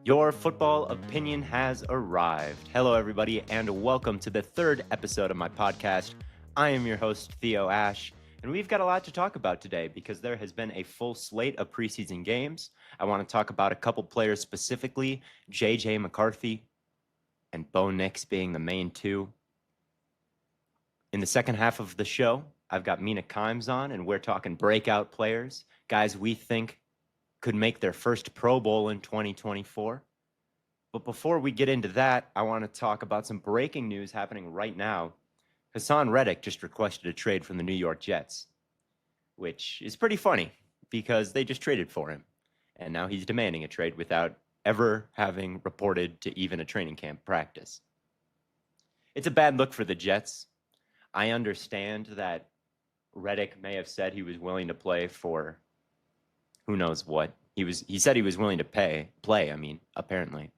Your football opinion has arrived. Hello, everybody, and welcome to the third episode of my podcast. I am your host, Theo Ash, and we've got a lot to talk about today because there has been a full slate of preseason games. I want to talk about a couple players specifically, JJ McCarthy and Bo Nix being the main two. In the second half of the show, I've got Mina Kimes on, and we're talking breakout players, guys we think could make their first Pro Bowl in 2024. But before we get into that, I want to talk about some breaking news happening right now. Haason Reddick just requested a trade from the New York Jets, which is pretty funny because they just traded for him. And now he's demanding a trade without ever having reported to even a training camp practice. It's a bad look for the Jets. I understand that Reddick may have said he was willing to play for who knows what. He said he was willing to play, apparently.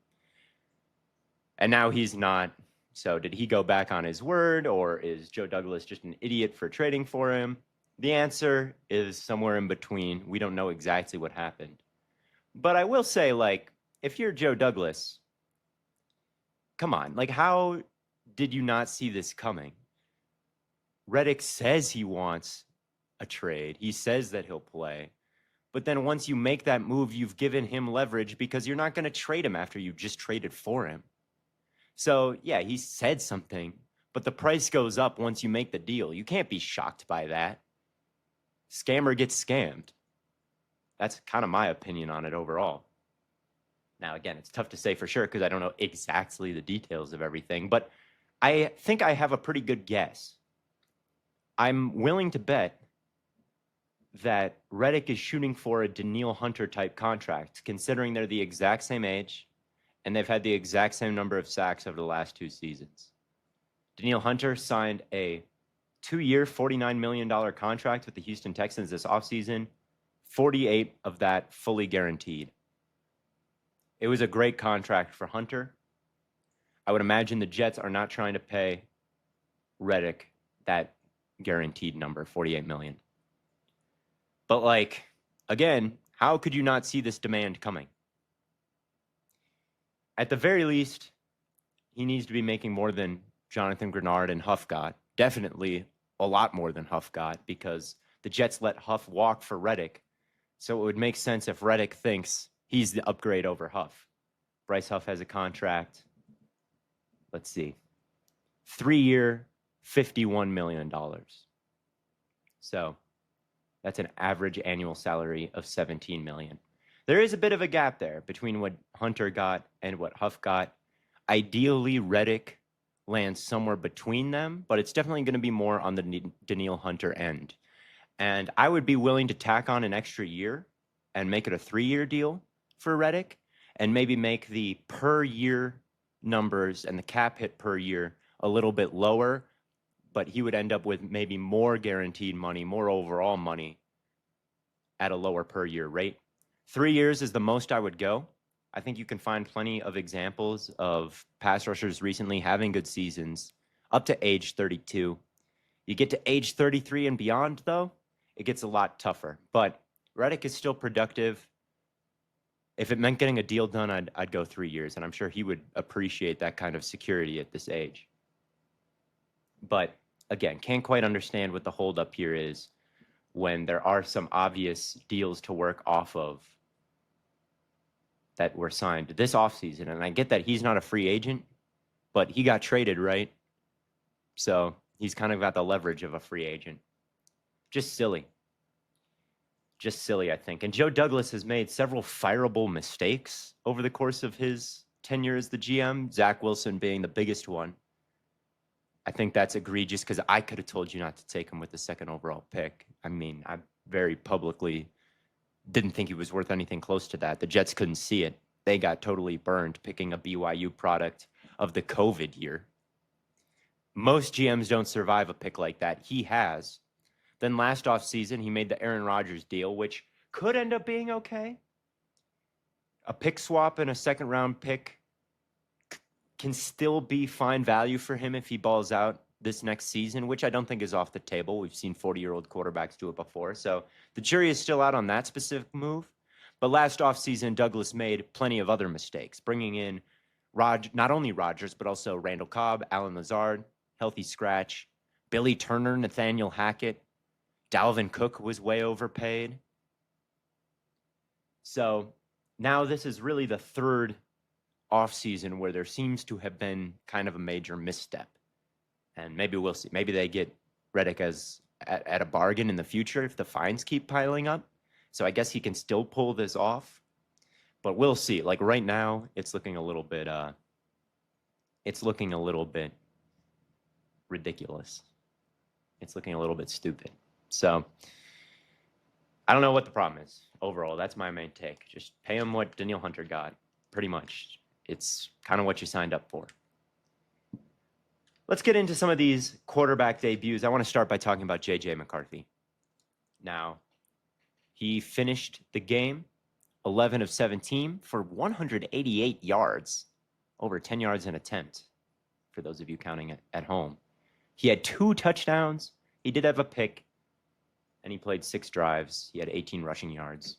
And now he's not. So did he go back on his word, or is Joe Douglas just an idiot for trading for him? The answer is somewhere in between. We don't know exactly what happened. But I will say, if you're Joe Douglas, come on. How did you not see this coming? Reddick says he wants a trade. He says that he'll play. But then once you make that move, you've given him leverage because you're not going to trade him after you just traded for him. So, yeah, he said something, but the price goes up once you make the deal. You can't be shocked by that. Scammer gets scammed. That's kind of my opinion on it overall. Now, again, it's tough to say for sure because I don't know exactly the details of everything, but I think I have a pretty good guess. I'm willing to bet that Reddick is shooting for a Danielle Hunter type contract, considering they're the exact same age and they've had the exact same number of sacks over the last two seasons. Danielle Hunter signed a 2-year, $49 million contract with the Houston Texans this offseason, 48 of that fully guaranteed. It was a great contract for Hunter. I would imagine the Jets are not trying to pay Reddick that guaranteed number, $48 million. But again, how could you not see this demand coming? At the very least, he needs to be making more than Jonathan Grenard and Huff got. Definitely a lot more than Huff got because the Jets let Huff walk for Reddick. So it would make sense if Reddick thinks he's the upgrade over Huff. Bryce Huff has a contract. Let's see. 3-year, $51 million. So that's an average annual salary of $17 million. There is a bit of a gap there between what Hunter got and what Huff got. Ideally, Reddick lands somewhere between them, but it's definitely going to be more on the Danielle Hunter end. And I would be willing to tack on an extra year and make it a 3-year deal for Reddick and maybe make the per year numbers and the cap hit per year a little bit lower, but he would end up with maybe more guaranteed money, more overall money at a lower per year rate. 3 years is the most I would go. I think you can find plenty of examples of pass rushers recently having good seasons up to age 32. You get to age 33 and beyond, though, it gets a lot tougher. But Reddick is still productive. If it meant getting a deal done, I'd go 3 years, and I'm sure he would appreciate that kind of security at this age. But again, can't quite understand what the holdup here is when there are some obvious deals to work off of that were signed this offseason. And I get that he's not a free agent, but he got traded, right? So he's kind of got the leverage of a free agent. Just silly. Just silly, I think. And Joe Douglas has made several fireable mistakes over the course of his tenure as the GM, Zach Wilson being the biggest one. I think that's egregious because I could have told you not to take him with the second overall pick. I very publicly didn't think he was worth anything close to that. The Jets couldn't see it. They got totally burned picking a BYU product of the COVID year. Most GMs don't survive a pick like that. He has. Then last offseason, he made the Aaron Rodgers deal, which could end up being okay. A pick swap and a second-round pick can still be fine value for him if he balls out this next season, which I don't think is off the table. We've seen 40-year-old quarterbacks do it before. So the jury is still out on that specific move. But last offseason, Douglas made plenty of other mistakes, bringing in not only Rodgers, but also Randall Cobb, Alan Lazard, healthy scratch, Billy Turner, Nathaniel Hackett, Dalvin Cook was way overpaid. So now this is really the third offseason where there seems to have been kind of a major misstep. And maybe we'll see. Maybe they get Reddick at a bargain in the future if the fines keep piling up. So I guess he can still pull this off. But we'll see. Like right now, it's looking a little bit ridiculous. It's looking a little bit stupid. So I don't know what the problem is overall. That's my main take. Just pay him what Danielle Hunter got, pretty much. It's kind of what you signed up for. Let's get into some of these quarterback debuts. I want to start by talking about J.J. McCarthy. Now, he finished the game 11 of 17 for 188 yards, over 10 yards an attempt, for those of you counting it at home. He had 2 touchdowns. He did have a pick, and he played 6 drives. He had 18 rushing yards.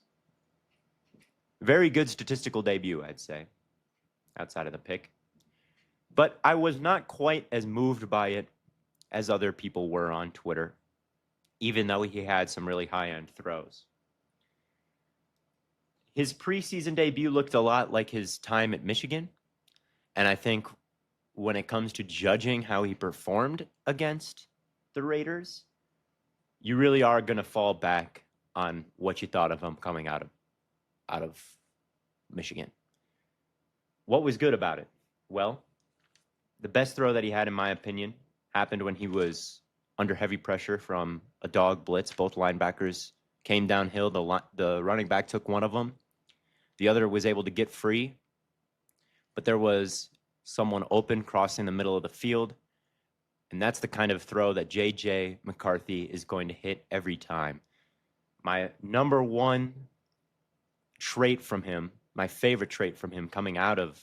Very good statistical debut, I'd say, outside of the pick. But I was not quite as moved by it as other people were on Twitter, even though he had some really high-end throws. His preseason debut looked a lot like his time at Michigan, and I think when it comes to judging how he performed against the Raiders, you really are going to fall back on what you thought of him coming out of Michigan. What was good about it? Well, the best throw that he had, in my opinion, happened when he was under heavy pressure from a dog blitz. Both linebackers came downhill. The running back took one of them. The other was able to get free, but there was someone open crossing the middle of the field, and that's the kind of throw that J.J. McCarthy is going to hit every time. My number one trait from him, my favorite trait from him coming out of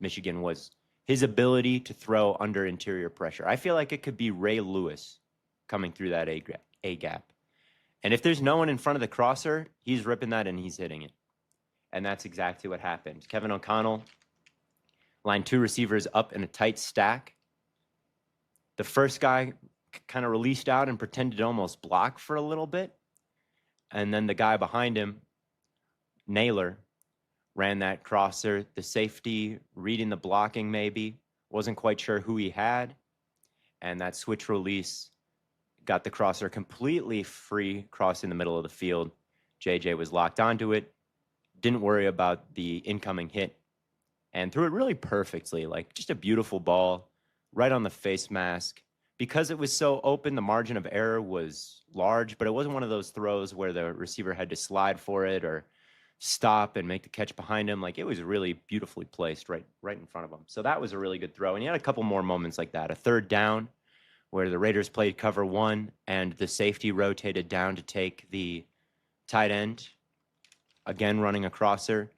Michigan, was his ability to throw under interior pressure. I feel like it could be Ray Lewis coming through that A gap. And if there's no one in front of the crosser, he's ripping that and he's hitting it. And that's exactly what happened. Kevin O'Connell lined 2 receivers up in a tight stack. The first guy kind of released out and pretended to almost block for a little bit. And then the guy behind him, Naylor, ran that crosser. The safety, reading the blocking maybe, wasn't quite sure who he had. And that switch release got the crosser completely free, crossing the middle of the field. JJ was locked onto it, didn't worry about the incoming hit, and threw it really perfectly, like just a beautiful ball right on the face mask. Because it was so open, the margin of error was large, but it wasn't one of those throws where the receiver had to slide for it or stop and make the catch behind him. Like, it was really beautifully placed right in front of him. So that was a really good throw. And he had a couple more moments like that. A third down where the Raiders played cover 1 and the safety rotated down to take the tight end, again running a crosser.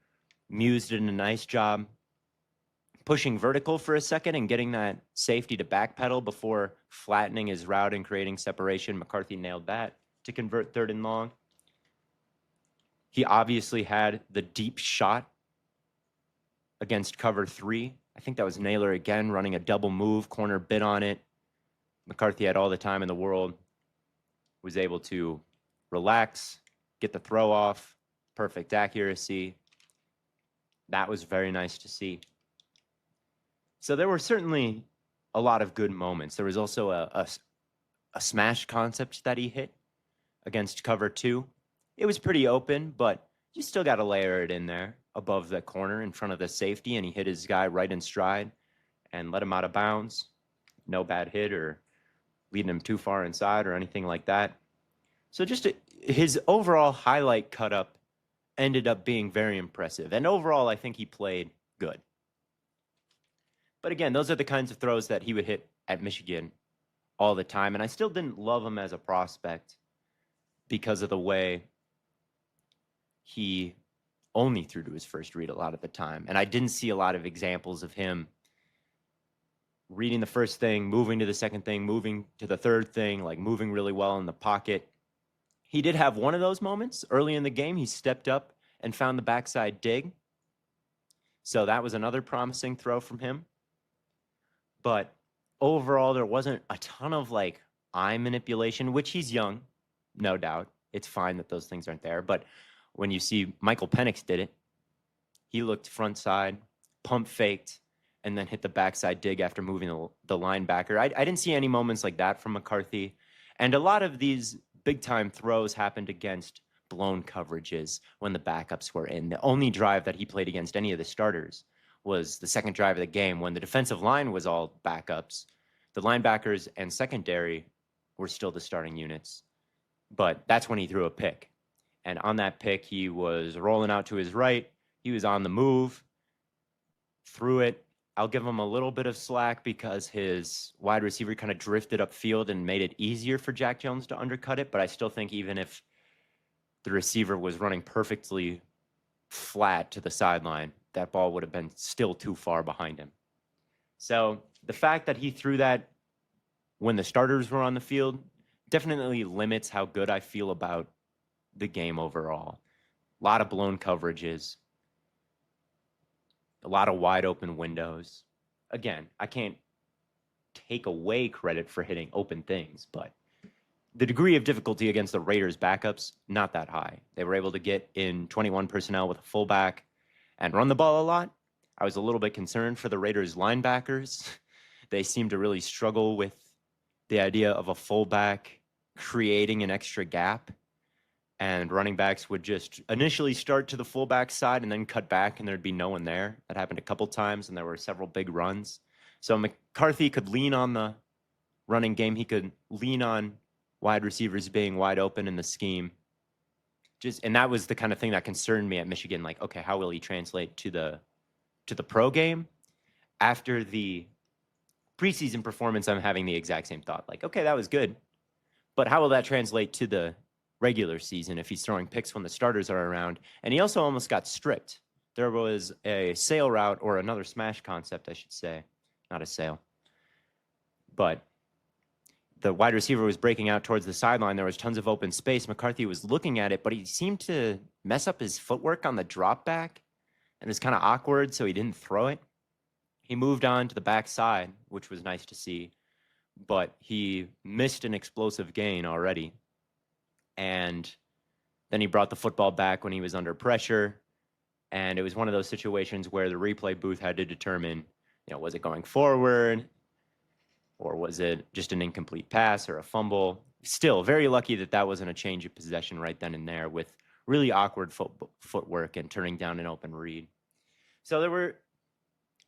Muse did a nice job pushing vertical for a second and getting that safety to backpedal before flattening his route and creating separation. McCarthy nailed that to convert 3rd and long. He obviously had the deep shot against cover 3. I think that was Naylor again running a double move, corner bit on it. McCarthy had all the time in the world, was able to relax, get the throw off, perfect accuracy. That was very nice to see. So there were certainly a lot of good moments. There was also a smash concept that he hit against cover 2. It was pretty open, but you still got to layer it in there above the corner in front of the safety, and he hit his guy right in stride and let him out of bounds. No bad hit or leading him too far inside or anything like that. So just his overall highlight cut up ended up being very impressive. And overall, I think he played good. But again, those are the kinds of throws that he would hit at Michigan all the time. And I still didn't love him as a prospect because of the way he only threw to his first read a lot of the time. And I didn't see a lot of examples of him reading the first thing, moving to the second thing, moving to the third thing, like moving really well in the pocket. He did have one of those moments early in the game. He stepped up and found the backside dig. So that was another promising throw from him. But overall, there wasn't a ton of like eye manipulation, which he's young, no doubt. It's fine that those things aren't there. But when you see Michael Penix did it, he looked front side, pump faked, and then hit the backside dig after moving the linebacker. I didn't see any moments like that from McCarthy. And a lot of these big time throws happened against blown coverages when the backups were in. The only drive that he played against any of the starters was the second drive of the game when the defensive line was all backups. The linebackers and secondary were still the starting units. But that's when he threw a pick. And on that pick, he was rolling out to his right. He was on the move, threw it. I'll give him a little bit of slack because his wide receiver kind of drifted upfield and made it easier for Jack Jones to undercut it. But I still think even if the receiver was running perfectly flat to the sideline, that ball would have been still too far behind him. So the fact that he threw that when the starters were on the field definitely limits how good I feel about the game overall. A lot of blown coverages, a lot of wide open windows. Again, I can't take away credit for hitting open things, but the degree of difficulty against the Raiders' backups, not that high. They were able to get in 21 personnel with a fullback and run the ball a lot. I was a little bit concerned for the Raiders' linebackers. They seemed to really struggle with the idea of a fullback creating an extra gap, and running backs would just initially start to the fullback side and then cut back, and there'd be no one there. That happened a couple times, and there were several big runs. So McCarthy could lean on the running game. He could lean on wide receivers being wide open in the scheme. And that was the kind of thing that concerned me at Michigan. Like, okay, how will he translate to the pro game? After the preseason performance, I'm having the exact same thought. Like, okay, that was good, but how will that translate to the regular season if he's throwing picks when the starters are around? And he also almost got stripped. There was a sail route, or another smash concept, I should say. Not a sail. But the wide receiver was breaking out towards the sideline. There was tons of open space. McCarthy was looking at it, but he seemed to mess up his footwork on the drop back, and it was kind of awkward, so he didn't throw it. He moved on to the backside, which was nice to see, but he missed an explosive gain already. And then he brought the football back when he was under pressure. And it was one of those situations where the replay booth had to determine, was it going forward, or was it just an incomplete pass or a fumble? Still, very lucky that wasn't a change of possession right then and there with really awkward footwork and turning down an open read. So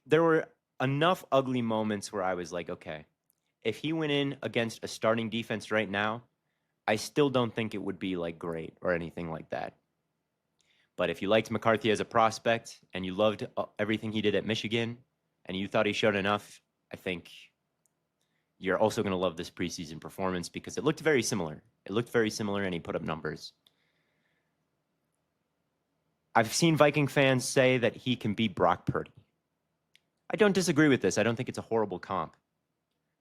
there were enough ugly moments where I was like, okay, if he went in against a starting defense right now, I still don't think it would be like great or anything like that. But if you liked McCarthy as a prospect and you loved everything he did at Michigan and you thought he showed enough, I think you're also going to love this preseason performance because it looked very similar. It looked very similar, and he put up numbers. I've seen Viking fans say that he can be Brock Purdy. I don't disagree with this. I don't think it's a horrible comp.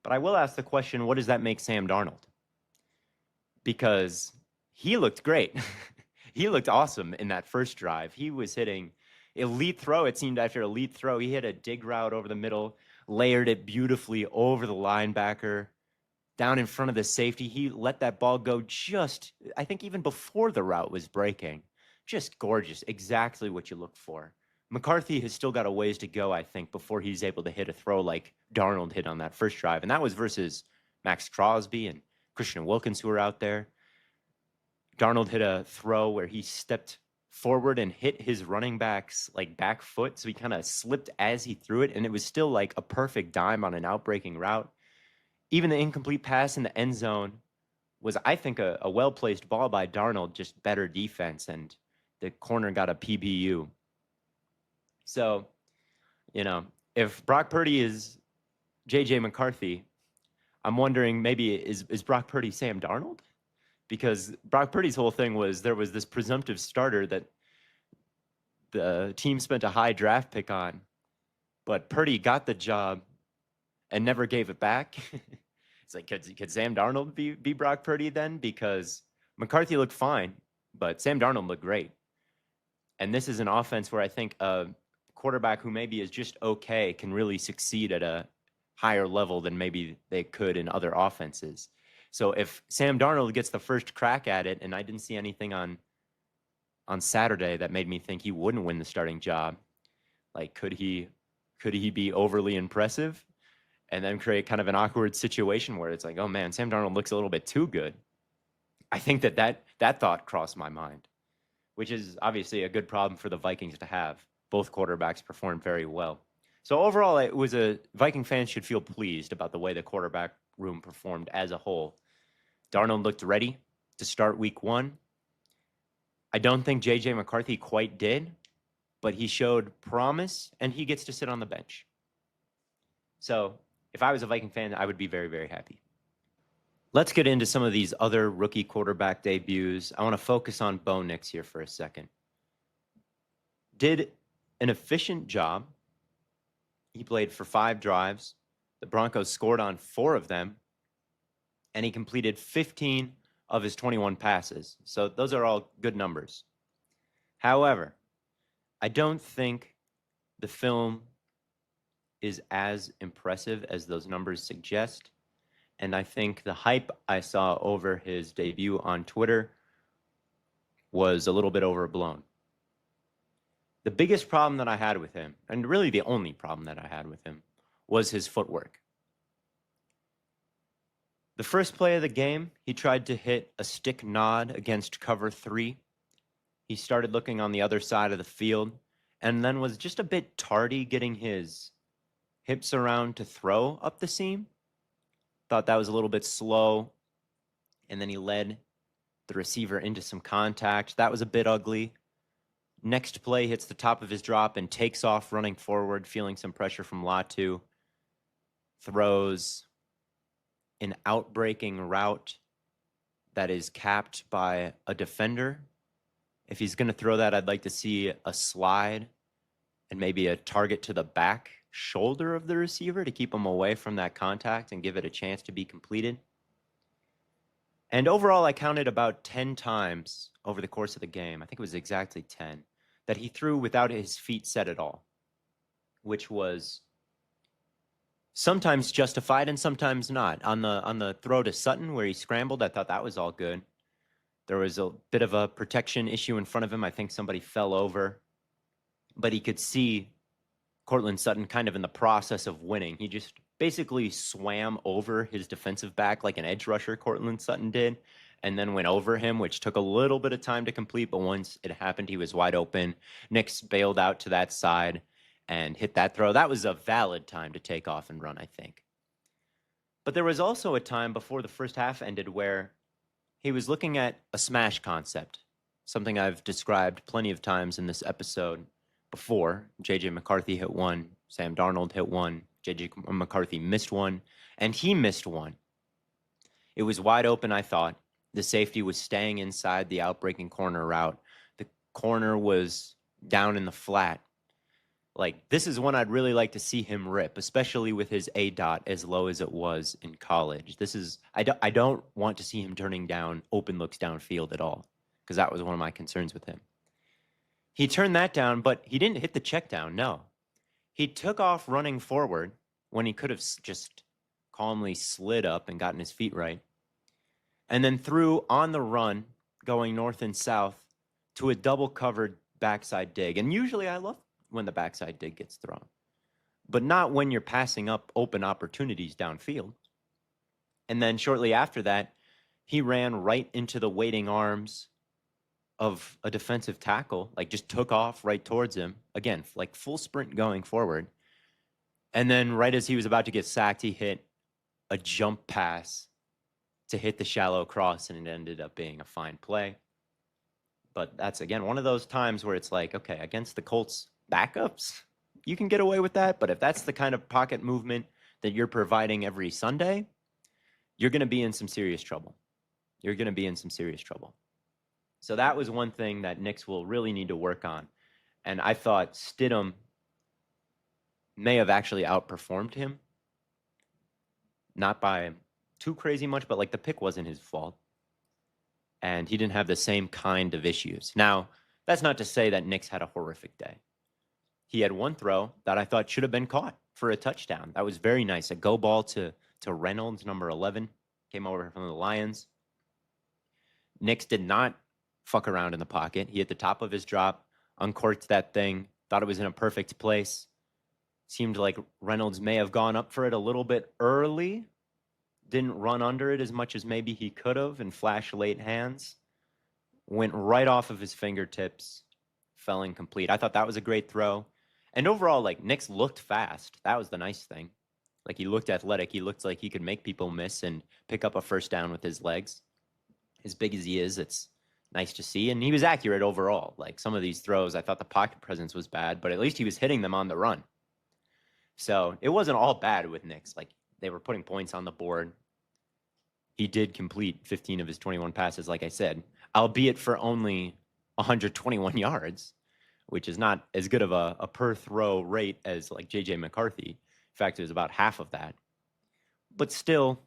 But I will ask the question, what does that make Sam Darnold? Because he looked great. He looked awesome in that first drive. He was hitting elite throw. It seemed after elite throw, he hit a dig route over the middle, layered it beautifully over the linebacker, down in front of the safety. He let that ball go just, I think even before the route was breaking. Just gorgeous. Exactly what you look for. McCarthy has still got a ways to go, I think, before he's able to hit a throw like Darnold hit on that first drive. And that was versus Max Crosby and Christian Wilkins, who were out there. Darnold hit a throw where he stepped forward and hit his running back's like back foot. So he kind of slipped as he threw it. And it was still like a perfect dime on an outbreaking route. Even the incomplete pass in the end zone was, I think, a well-placed ball by Darnold, just better defense. And the corner got a PBU. So, if Brock Purdy is J.J. McCarthy, I'm wondering maybe is Brock Purdy Sam Darnold? Because Brock Purdy's whole thing was there was this presumptive starter that the team spent a high draft pick on, but Purdy got the job and never gave it back. It's like, could Sam Darnold be Brock Purdy then? Because McCarthy looked fine, but Sam Darnold looked great. And this is an offense where I think a quarterback who maybe is just okay can really succeed at a higher level than maybe they could in other offenses. So if Sam Darnold gets the first crack at it, and I didn't see anything on Saturday that made me think he wouldn't win the starting job, like could he be overly impressive and then create kind of an awkward situation where it's like, oh man, Sam Darnold looks a little bit too good? I think that thought crossed my mind, which is obviously a good problem for the Vikings to have. Both quarterbacks performed very well. So overall, it was Viking fans should feel pleased about the way the quarterback room performed as a whole. Darnold looked ready to start week 1. I don't think J.J. McCarthy quite did, but he showed promise, and he gets to sit on the bench. So if I was a Viking fan, I would be very, very happy. Let's get into some of these other rookie quarterback debuts. I want to focus on Bo Nix here for a second. Did an efficient job. He played for 5 drives. The Broncos scored on 4 of them, and he completed 15 of his 21 passes. So those are all good numbers. However, I don't think the film is as impressive as those numbers suggest. And I think the hype I saw over his debut on Twitter was a little bit overblown. The biggest problem that I had with him, and really the only problem that I had with him, was his footwork. The first play of the game, he tried to hit a stick nod against cover 3. He started looking on the other side of the field and then was just a bit tardy getting his hips around to throw up the seam. Thought that was a little bit slow. And then he led the receiver into some contact. That was a bit ugly. Next play hits the top of his drop and takes off running forward, feeling some pressure from Latu. Throws an outbreaking route that is capped by a defender. If he's going to throw that, I'd like to see a slide and maybe a target to the back shoulder of the receiver to keep him away from that contact and give it a chance to be completed. And overall, I counted about 10 times over the course of the game, I think it was exactly 10, that he threw without his feet set at all, which was sometimes justified and sometimes not. On the throw to Sutton where he scrambled, I thought that was all good. There was a bit of a protection issue in front of him. I think somebody fell over, but he could see Cortland Sutton kind of in the process of winning. He just basically swam over his defensive back like an edge rusher, Cortland Sutton did, and then went over him, which took a little bit of time to complete, but once it happened, he was wide open. Nix bailed out to that side and hit that throw. That was a valid time to take off and run, I think. But there was also a time before the first half ended where he was looking at a smash concept, something I've described plenty of times in this episode before. J.J. McCarthy hit one, Sam Darnold hit one, J.J. McCarthy missed one, and he missed one. It was wide open, I thought. The safety was staying inside the outbreaking corner route. The corner was down in the flat. Like, this is one I'd really like to see him rip, especially with his A-dot as low as it was in college. I don't want to see him turning down open looks downfield at all, because that was one of my concerns with him. He turned that down, but he didn't hit the check down, no. He took off running forward when he could have just calmly slid up and gotten his feet right, and then threw on the run, going north and south, to a double-covered backside dig. And usually I love when the backside dig gets thrown, but not when you're passing up open opportunities downfield. And then shortly after that, he ran right into the waiting arms of a defensive tackle, like just took off right towards him. Again, like full sprint going forward. And then right as he was about to get sacked, he hit a jump pass to hit the shallow cross, and it ended up being a fine play. But that's, again, one of those times where it's like, okay, against the Colts backups, you can get away with that. But if that's the kind of pocket movement that you're providing every Sunday, you're going to be in some serious trouble. You're going to be in some serious trouble. So that was one thing that Nix will really need to work on. And I thought Stidham may have actually outperformed him. Not by too crazy much, but like the pick wasn't his fault. And he didn't have the same kind of issues. Now, That's not to say that Nix had a horrific day. He had one throw that I thought should have been caught for a touchdown. That was very nice. A go ball to Reynolds, number 11, came over from the Lions. Nix did not fuck around in the pocket. He hit the top of his drop, uncorked that thing, thought it was in a perfect place. Seemed like Reynolds may have gone up for it a little bit early. Didn't run under it as much as maybe he could have and flash late hands. Went right off of his fingertips, fell incomplete. I thought that was a great throw. And overall, like, Nix looked fast. That was the nice thing. Like, he looked athletic. He looked like he could make people miss and pick up a first down with his legs. As big as he is, it's nice to see. And he was accurate overall. Like, some of these throws, I thought the pocket presence was bad, but at least he was hitting them on the run. So it wasn't all bad with Nix. Like, they were putting points on the board. He did complete 15 of his 21 passes, like I said, albeit for only 121 yards, which is not as good of a per throw rate as like J.J. McCarthy. In fact, it was about half of that. But still,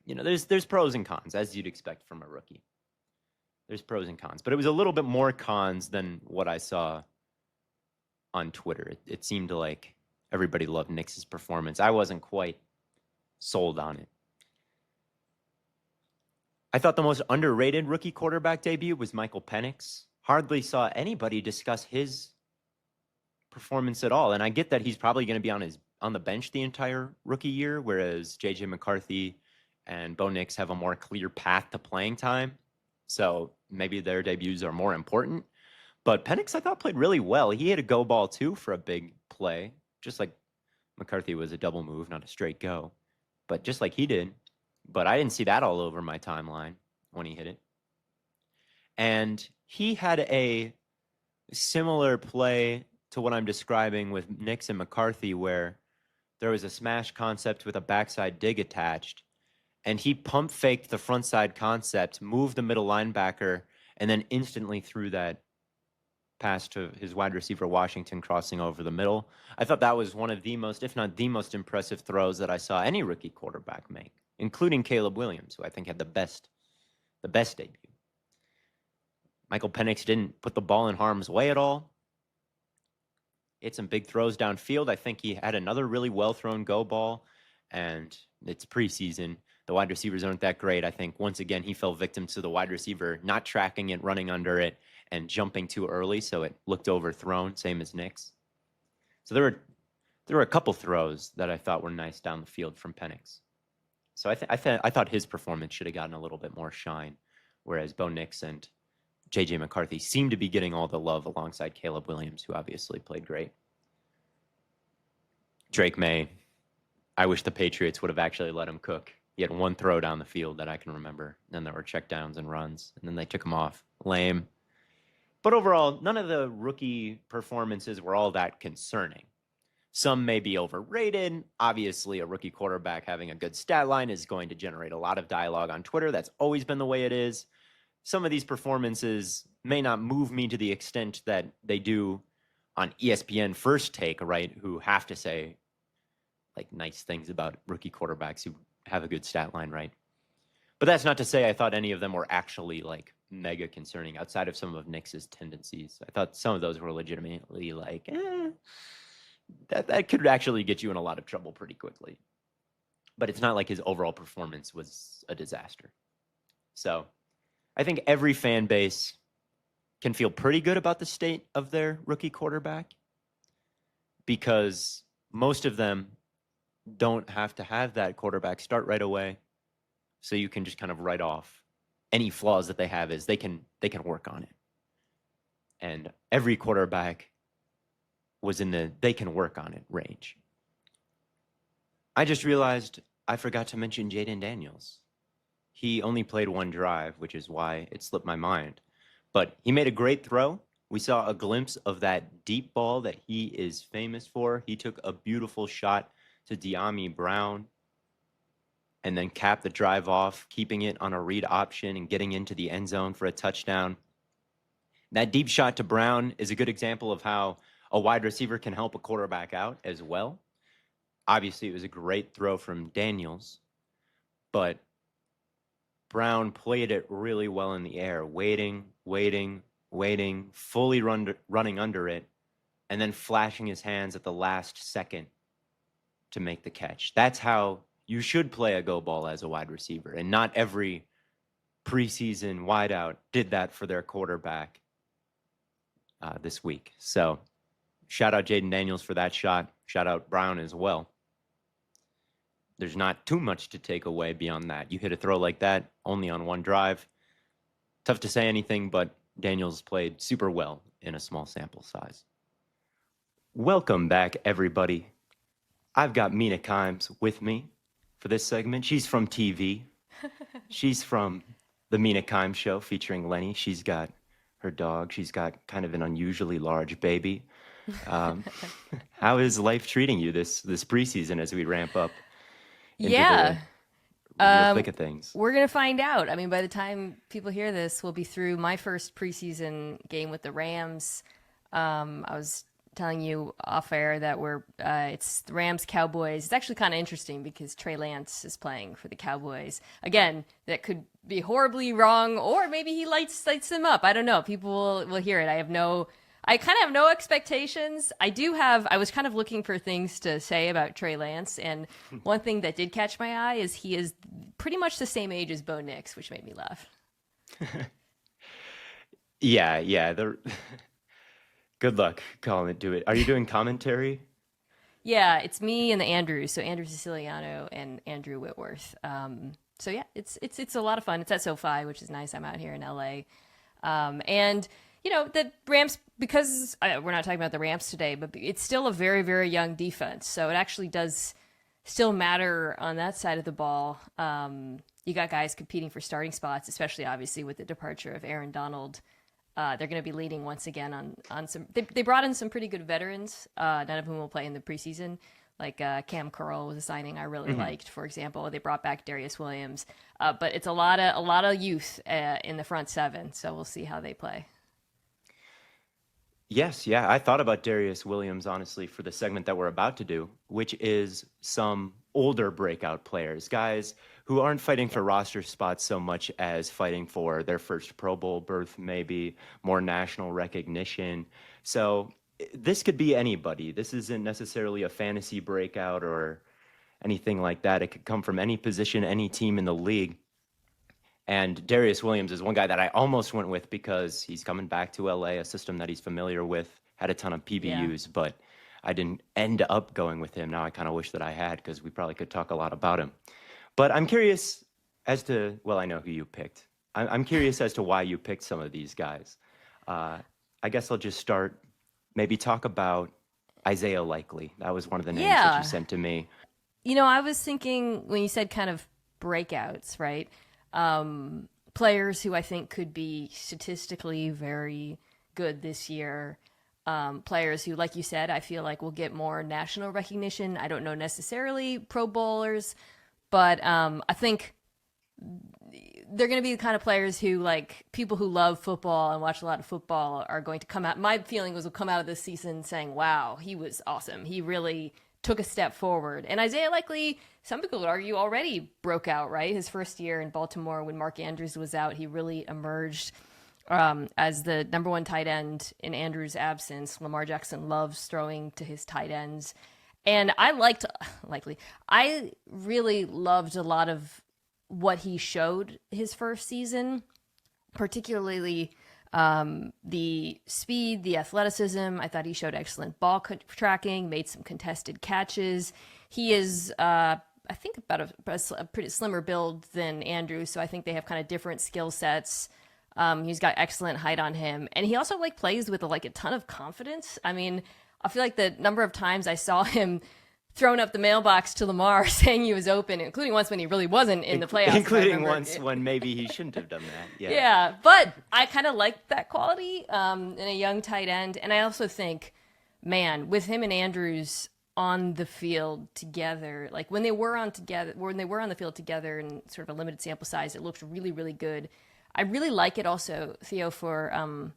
you know, there's pros and cons, as you'd expect from a rookie. There's pros and cons. But it was a little bit more cons than what I saw on Twitter. It seemed like everybody loved Nix's performance. I wasn't quite sold on it. I thought the most underrated rookie quarterback debut was Michael Penix. Hardly saw anybody discuss his performance at all. And I get that he's probably going to be on the bench the entire rookie year, whereas J.J. McCarthy and Bo Nix have a more clear path to playing time. So maybe their debuts are more important. But Penix, I thought, played really well. He had a go ball, too, for a big play, just like McCarthy was a double move, not a straight go. But just like he did. But I didn't see that all over my timeline when he hit it. And he had a similar play to what I'm describing with Nix and McCarthy, where there was a smash concept with a backside dig attached, and he pump faked the front side concept, moved the middle linebacker, and then instantly threw that pass to his wide receiver Washington crossing over the middle. I thought that was one of the most, if not the most impressive throws that I saw any rookie quarterback make, including Caleb Williams, who I think had the best debut. Michael Penix didn't put the ball in harm's way at all. He had some big throws downfield. I think he had another really well-thrown go ball, and it's preseason. The wide receivers aren't that great. I think, once again, he fell victim to the wide receiver not tracking it, running under it, and jumping too early, so it looked overthrown, same as Nix. So there were a couple throws that I thought were nice down the field from Penix. So I thought his performance should have gotten a little bit more shine, whereas Bo Nix and J.J. McCarthy seemed to be getting all the love alongside Caleb Williams, who obviously played great. Drake May, I wish the Patriots would have actually let him cook. He had one throw down the field that I can remember. Then there were checkdowns and runs, and then they took him off. Lame. But overall, none of the rookie performances were all that concerning. Some may be overrated. Obviously, a rookie quarterback having a good stat line is going to generate a lot of dialogue on Twitter. That's always been the way it is. Some of these performances may not move me to the extent that they do on ESPN First Take, right, who have to say like nice things about rookie quarterbacks who have a good stat line, right? But that's not to say I thought any of them were actually like mega concerning outside of some of Nix's tendencies. I thought some of those were legitimately like, that could actually get you in a lot of trouble pretty quickly. But it's not like his overall performance was a disaster. So I think every fan base can feel pretty good about the state of their rookie quarterback because most of them don't have to have that quarterback start right away. So you can just kind of write off any flaws that they have as they can work on it. And every quarterback was in the they can work on it range. I just realized I forgot to mention Jaden Daniels. He only played one drive, which is why it slipped my mind. But he made a great throw. We saw a glimpse of that deep ball that he is famous for. He took a beautiful shot to De'Ami Brown and then capped the drive off, keeping it on a read option and getting into the end zone for a touchdown. That deep shot to Brown is a good example of how a wide receiver can help a quarterback out as well. Obviously, it was a great throw from Daniels, but Brown played it really well in the air, waiting, waiting, running under it, and then flashing his hands at the last second to make the catch. That's how you should play a go ball as a wide receiver, and not every preseason wideout did that for their quarterback this week. So shout out Jaden Daniels for that shot. Shout out Brown as well. There's not too much to take away beyond that. You hit a throw like that only on one drive. Tough to say anything, but Daniels played super well in a small sample size. Welcome back, everybody. I've got Mina Kimes with me for this segment. She's from TV. She's from the Mina Kimes show featuring Lenny. She's got her dog. She's got kind of an unusually large baby. How is life treating you this preseason as we ramp up into the real thick of things? We're going to find out. I mean, by the time people hear this, we'll be through my first preseason game with the Rams. I was telling you off air that it's the Rams Cowboys. It's actually kind of interesting because Trey Lance is playing for the Cowboys. Again, that could be horribly wrong, or maybe he lights them up. I don't know. People will hear it. I kind of have no expectations. I was kind of looking for things to say about Trey Lance, and one thing that did catch my eye is he is pretty much the same age as Bo Nix, which made me laugh. Yeah. Good luck calling it. Do it. Are you doing commentary? Yeah, it's me and the Andrews. So Andrew Siciliano and Andrew Whitworth. So yeah, it's a lot of fun. It's at SoFi, which is nice. I'm out here in LA. And you know, the Rams, because we're not talking about the Rams today, but it's still a very, very young defense. So it actually does still matter on that side of the ball. You got guys competing for starting spots, especially obviously with the departure of Aaron Donald. They're going to be leading once again on some. They brought in some pretty good veterans, none of whom will play in the preseason. Like Cam Curl was a signing I really liked, for example. They brought back Darius Williams, but it's a lot of youth in the front seven. So we'll see how they play. Yes, yeah. I thought about Darius Williams, honestly, for the segment that we're about to do, which is some older breakout players, guys who aren't fighting for roster spots so much as fighting for their first Pro Bowl berth, maybe more national recognition. So this could be anybody. This isn't necessarily a fantasy breakout or anything like that. It could come from any position, any team in the league. And Darius Williams is one guy that I almost went with because he's coming back to LA, a system that he's familiar with, had a ton of PBUs, but I didn't end up going with him. Now I kind of wish that I had, because we probably could talk a lot about him. But I'm curious as to, well, I know who you picked. I'm curious as to why you picked some of these guys. I guess I'll just start, maybe talk about Isaiah Likely. That was one of the names that you sent to me. You know, I was thinking when you said kind of breakouts, right? Players who I think could be statistically very good this year. Players who, like you said, I feel like will get more national recognition. I don't know necessarily Pro Bowlers, but I think they're going to be the kind of players who, like, people who love football and watch a lot of football are going to come out. My feeling was, will come out of this season saying, wow, he was awesome. He really took a step forward. And Isaiah Likely, some people would argue, already broke out, right? His first year in Baltimore when Mark Andrews was out, he really emerged as the number one tight end in Andrews' absence. Lamar Jackson loves throwing to his tight ends. And I liked Likely. I really loved a lot of what he showed his first season, particularly the speed, the athleticism. I thought he showed excellent ball tracking, made some contested catches. He is, I think, about a pretty slimmer build than Andrew, so I think they have kind of different skill sets. He's got excellent height on him, and he also plays with a ton of confidence. I mean, I feel like the number of times I saw him throwing up the mailbox to Lamar saying he was open, including once when he really wasn't in the playoffs. Including once when maybe he shouldn't have done that. Yeah. Yeah, but I kind of like that quality in a young tight end. And I also think, man, with him and Andrews on the field together, like when they were on the field together in sort of a limited sample size, it looked really, really good. I really like it also, Theo, for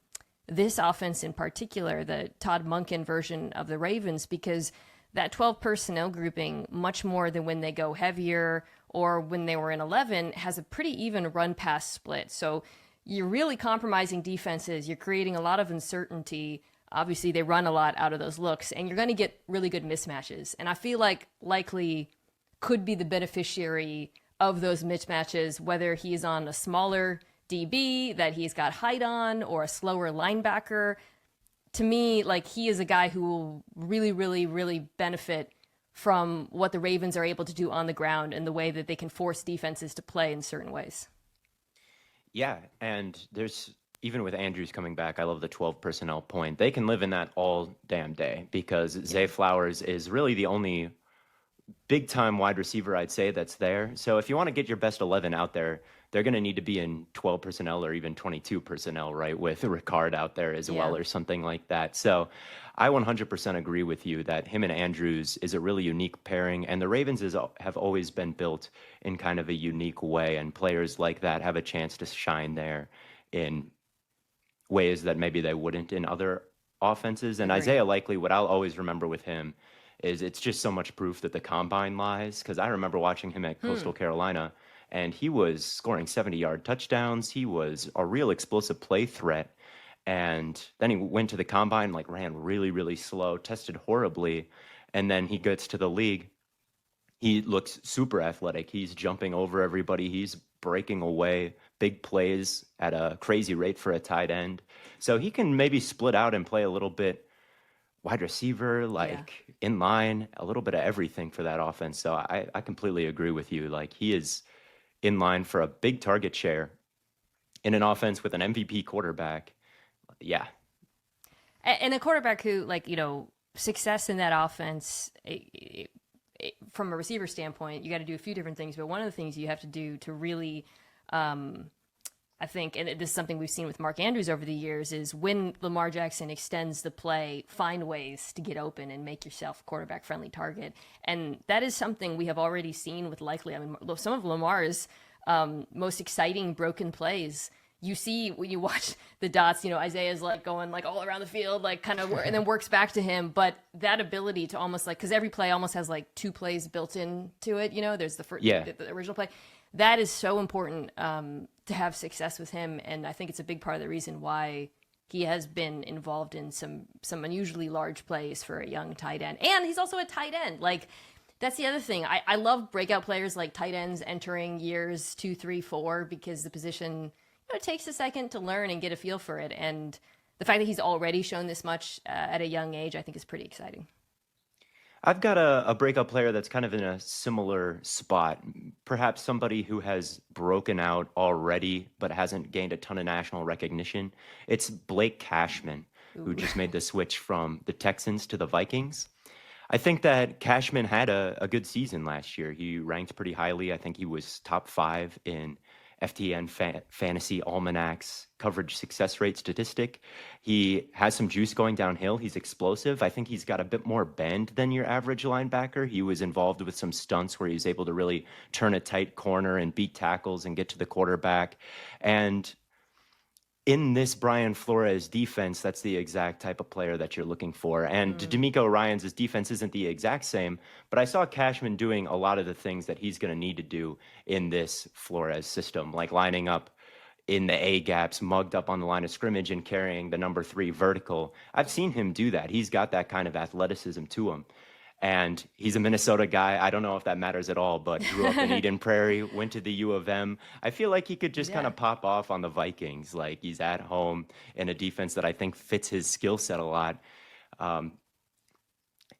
this offense in particular, the Todd Monken version of the Ravens, because that 12 personnel grouping, much more than when they go heavier or when they were in 11, has a pretty even run-pass split. So you're really compromising defenses. You're creating a lot of uncertainty. Obviously, they run a lot out of those looks, and you're going to get really good mismatches. And I feel like likely could be the beneficiary of those mismatches, whether he's on a smaller DB that he's got height on or a slower linebacker. To me, like, he is a guy who will really, really, really benefit from what the Ravens are able to do on the ground and the way that they can force defenses to play in certain ways. Yeah, and there's even with Andrews coming back, I love the 12 personnel point. They can live in that all damn day because Zay Flowers is really the only big time wide receiver I'd say that's there. So if you want to get your best 11 out there, they're going to need to be in 12 personnel or even 22 personnel, right? With Ricard out there as well or something like that. So I 100% agree with you that him and Andrews is a really unique pairing. And the Ravens have always been built in kind of a unique way. And players like that have a chance to shine there in ways that maybe they wouldn't in other offenses. And Isaiah Likely, what I'll always remember with him is it's just so much proof that the combine lies. Because I remember watching him at Coastal Carolina, and he was scoring 70-yard touchdowns. He was a real explosive play threat. And then he went to the combine, like ran really, really slow, tested horribly. And then he gets to the league. He looks super athletic. He's jumping over everybody. He's breaking away big plays at a crazy rate for a tight end. So he can maybe split out and play a little bit wide receiver, like in line, a little bit of everything for that offense. So I completely agree with you. Like, he is in line for a big target share in an offense with an MVP quarterback. Yeah. And a quarterback who, like, success in that offense, from a receiver standpoint, you got to do a few different things. But one of the things you have to do to really, I think, and this is something we've seen with Mark Andrews over the years, is when Lamar Jackson extends the play, find ways to get open and make yourself a quarterback-friendly target. And that is something we have already seen with Likely. I mean, some of Lamar's most exciting broken plays, you see when you watch the dots, Isaiah's like going like all around the field, like kind of, and then works back to him. But that ability to almost like, because every play almost has like two plays built into it, there's the first, the original play. That is so important to have success with him, and I think it's a big part of the reason why he has been involved in some unusually large plays for a young tight end. And he's also a tight end. Like, that's the other thing. I love breakout players like tight ends entering years 2, 3, 4 because the position it takes a second to learn and get a feel for it. And the fact that he's already shown this much at a young age, I think is pretty exciting. I've got a breakout player that's kind of in a similar spot. Perhaps somebody who has broken out already but hasn't gained a ton of national recognition. It's Blake Cashman, who just made the switch from the Texans to the Vikings. I think that Cashman had a good season last year. He ranked pretty highly. I think he was top 5 in FTN Fantasy Almanac's coverage success rate statistic. He has some juice going downhill. He's explosive. I think he's got a bit more bend than your average linebacker. He was involved with some stunts where he was able to really turn a tight corner and beat tackles and get to the quarterback. And in this Brian Flores defense, that's the exact type of player that you're looking for. And D'Amico Ryans' defense isn't the exact same, but I saw Cashman doing a lot of the things that he's going to need to do in this Flores system, like lining up in the A gaps, mugged up on the line of scrimmage and carrying the number 3 vertical. I've seen him do that. He's got that kind of athleticism to him. And he's a Minnesota guy. I don't know if that matters at all, but grew up in Eden Prairie, went to the U of M. I feel like he could just kind of pop off on the Vikings. Like, he's at home in a defense that I think fits his skill set a lot.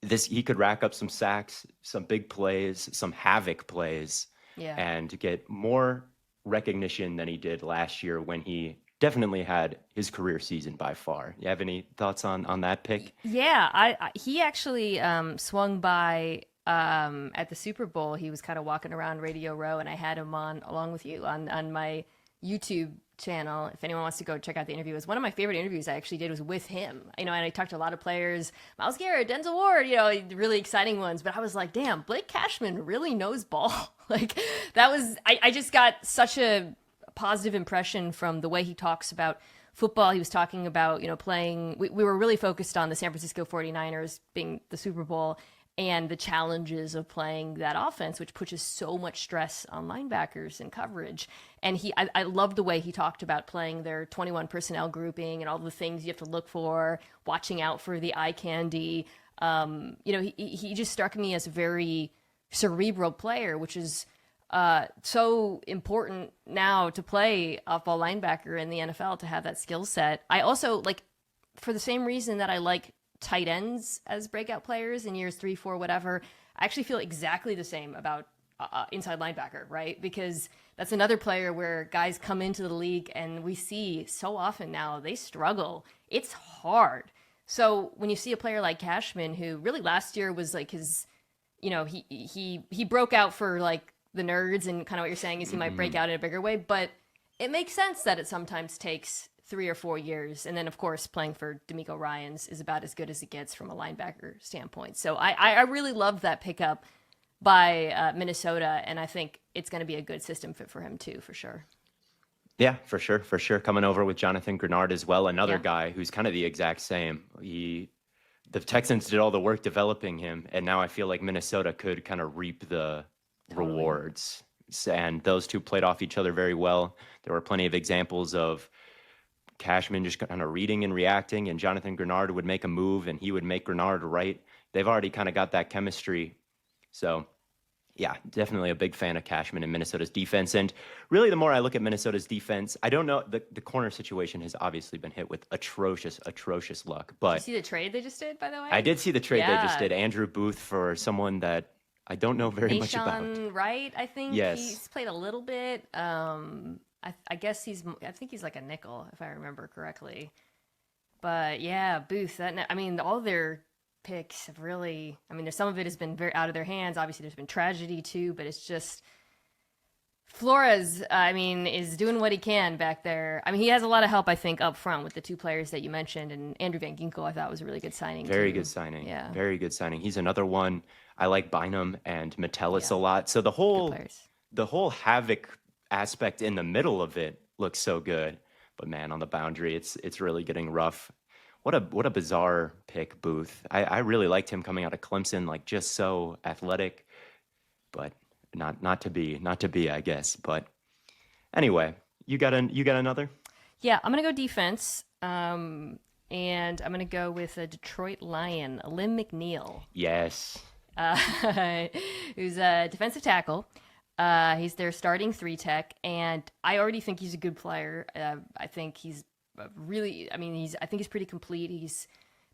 He could rack up some sacks, some big plays, some havoc plays, and get more recognition than he did last year when he definitely had his career season by far. You have any thoughts on that pick? Yeah, he actually swung by at the Super Bowl. He was kind of walking around Radio Row, and I had him on along with you on my YouTube channel. If anyone wants to go check out the interview, it was one of my favorite interviews I actually did was with him. And I talked to a lot of players, Myles Garrett, Denzel Ward, really exciting ones. But I was like, damn, Blake Cashman really knows ball. Like, that was I just got such a positive impression from the way he talks about football. He was talking about, playing, we were really focused on the San Francisco 49ers being the Super Bowl. and the challenges of playing that offense, which pushes so much stress on linebackers and coverage. And I love the way he talked about playing their 21 personnel grouping and all the things you have to look for, watching out for the eye candy. He just struck me as a very cerebral player, which is so important now to play off-ball linebacker in the NFL, to have that skill set. I also like, for the same reason that I like tight ends as breakout players in years 3, 4, whatever, I actually feel exactly the same about inside linebacker, right? Because that's another player where guys come into the league and we see so often now they struggle. It's hard. So when you see a player like Cashman, who really last year was like his, he broke out for like the nerds, and kind of what you're saying is he might break out in a bigger way, but it makes sense that it sometimes takes 3 or 4 years. And then, of course, playing for D'Amico Ryans is about as good as it gets from a linebacker standpoint. So I really love that pickup by Minnesota, and I think it's going to be a good system fit for him too, for sure. Yeah, for sure. Coming over with Jonathan Grenard as well, another guy who's kind of the exact same. The Texans did all the work developing him, and now I feel like Minnesota could kind of reap the rewards. And those two played off each other very well. There were plenty of examples of Cashman just kind of reading and reacting, and Jonathan Grenard would make a move and he would make Grenard right. They've already kind of got that chemistry. So yeah, definitely a big fan of Cashman and Minnesota's defense. And really, the more I look at Minnesota's defense, I don't know, the corner situation has obviously been hit with atrocious luck. But did you see the trade they just did, by the way? I did see the trade they just did. Andrew Booth for someone that I don't know very much about. Right, I think. Yes. He's played a little bit. I guess I think he's like a nickel, if I remember correctly. But yeah, Booth, all their picks have really, some of it has been very out of their hands. Obviously, there's been tragedy too, but it's just Flores, is doing what he can back there. He has a lot of help, I think, up front with the two players that you mentioned, and Andrew Van Ginkel, I thought, was a really good signing. Very good signing. Yeah. Very good signing. He's another one. I like Bynum and Metellus a lot. So the whole havoc aspect in the middle of it looks so good. But man, on the boundary, it's really getting rough. What a bizarre pick, Booth. I really liked him coming out of Clemson, like just so athletic, but not to be, I guess. But anyway, you got another? Yeah, I'm gonna go defense. And I'm gonna go with a Detroit Lion, Lim McNeil. Yes. Who's a defensive tackle. He's their starting 3-tech, and I already think he's a good player. I think he's really, I think he's pretty complete. He's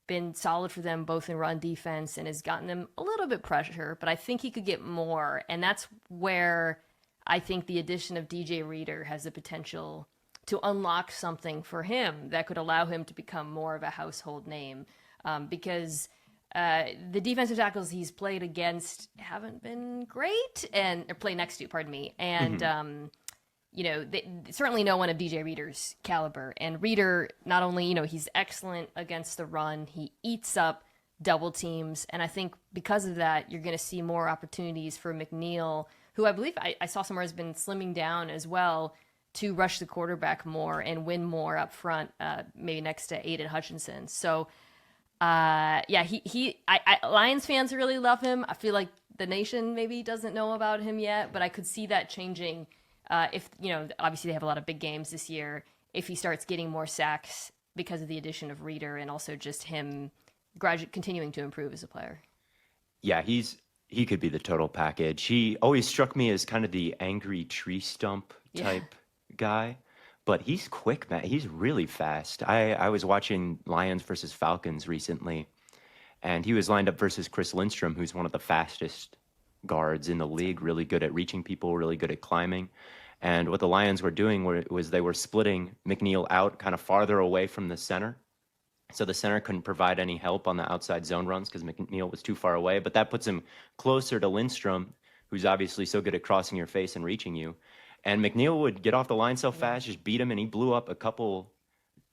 been solid for them both in run defense and has gotten them a little bit pressure, but I think he could get more, and that's where I think the addition of DJ Reader has the potential to unlock something for him that could allow him to become more of a household name, because the defensive tackles he's played against haven't been great, or play next to, pardon me. And, certainly no one of DJ Reader's caliber. And Reader, not only, he's excellent against the run, he eats up double teams. And I think because of that, you're going to see more opportunities for McNeil, who I believe I saw somewhere has been slimming down as well, to rush the quarterback more and win more up front, maybe next to Aiden Hutchinson. So, Lions fans really love him. I feel like the nation maybe doesn't know about him yet, but I could see that changing if, obviously they have a lot of big games this year, if he starts getting more sacks because of the addition of Reader and also just him continuing to improve as a player. Yeah, he could be the total package. He always struck me as kind of the angry tree stump type guy. But he's quick, man. He's really fast. I was watching Lions versus Falcons recently, and he was lined up versus Chris Lindstrom, who's one of the fastest guards in the league, really good at reaching people, really good at climbing. And what the Lions were doing was they were splitting McNeil out kind of farther away from the center. So the center couldn't provide any help on the outside zone runs because McNeil was too far away. But that puts him closer to Lindstrom, who's obviously so good at crossing your face and reaching you. And McNeil would get off the line so fast, just beat him, and he blew up a couple